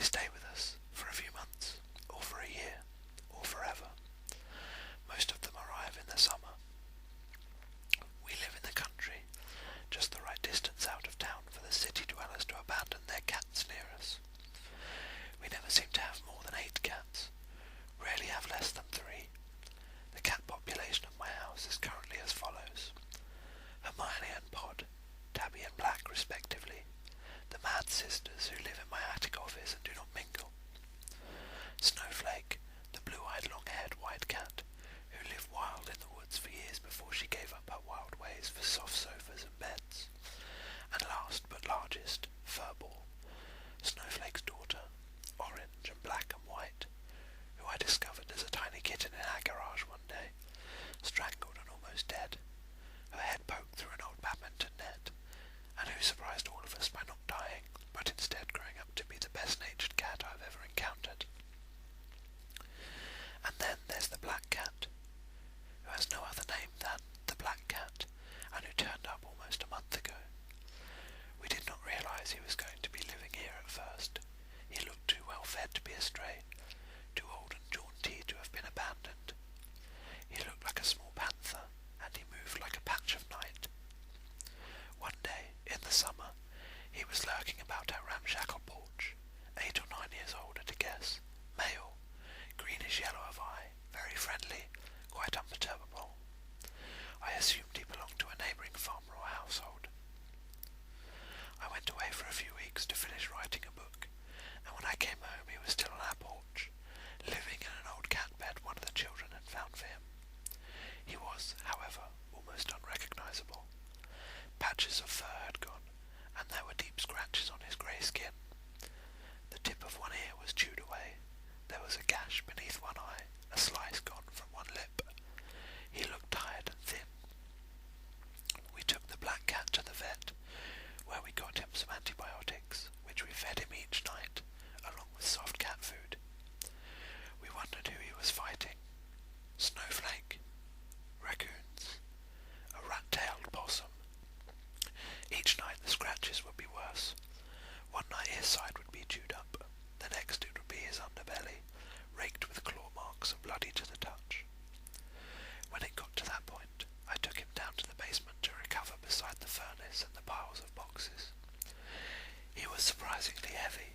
stay with us for a few months, or for a year, or forever. Most of them arrive in the summer. We live in the country, just the right distance out of town for the city dwellers to abandon their cats near us. We never seem to have more than 8 cats, rarely have less than 3. The cat population of my house is currently as follows: Hermione and Pod, Tabby and Black respectively, the Mad Sisters who live in my attic office and do not mingle, Snowflake, the blue-eyed long-haired white cat, who lived wild in the woods for years before she gave up her wild ways for soft sofas and beds, and last but largest, Furball, Snowflake's daughter, orange and black and white, who I discovered as a tiny kitten in our garage one day, strangled and almost dead, her head poked through an old badminton net, and who surprised all of us by not dying, but instead growing up to be the best-natured cat I've ever encountered. And then there's the black cat, who has no other name than the black cat, and who turned up almost a month ago. We did not realise he was going to be living here at first. He looked too well fed to be a stray, too old and jaunty to have been abandoned. He looked like a small panther, and he moved like a patch of night. One day, in the summer, he was lurking about our ramshackle porch, 8 or 9 years old at a guess, male, greenish yellow of eye, very friendly, quite unperturbable. I assumed he belonged to a neighbouring farmer or household. I went away for a few weeks to finish writing a book, and when I came home he was still on our porch, living in an old cat bed one of the children had found for him. He was, however, almost unrecognisable. Patches of fur had gone, and there were deep scratches on his grey skin. The tip of one ear was chewed away. There was a gash beneath one eye, a slice gone from one lip. He looked tired and thin. We took the black cat to the vet, where we got him some antibiotics, which we fed him each night, along with soft cat food. We wondered who he was fighting. Snowflake, raccoons, a rat-tailed possum. Each night the scratches would be worse. One night his side would be chewed up, the next it would be his underbelly, raked with claw marks and bloody to the touch. When it got to that point, I took him down to the basement to recover beside the furnace and the piles of boxes. He was surprisingly heavy,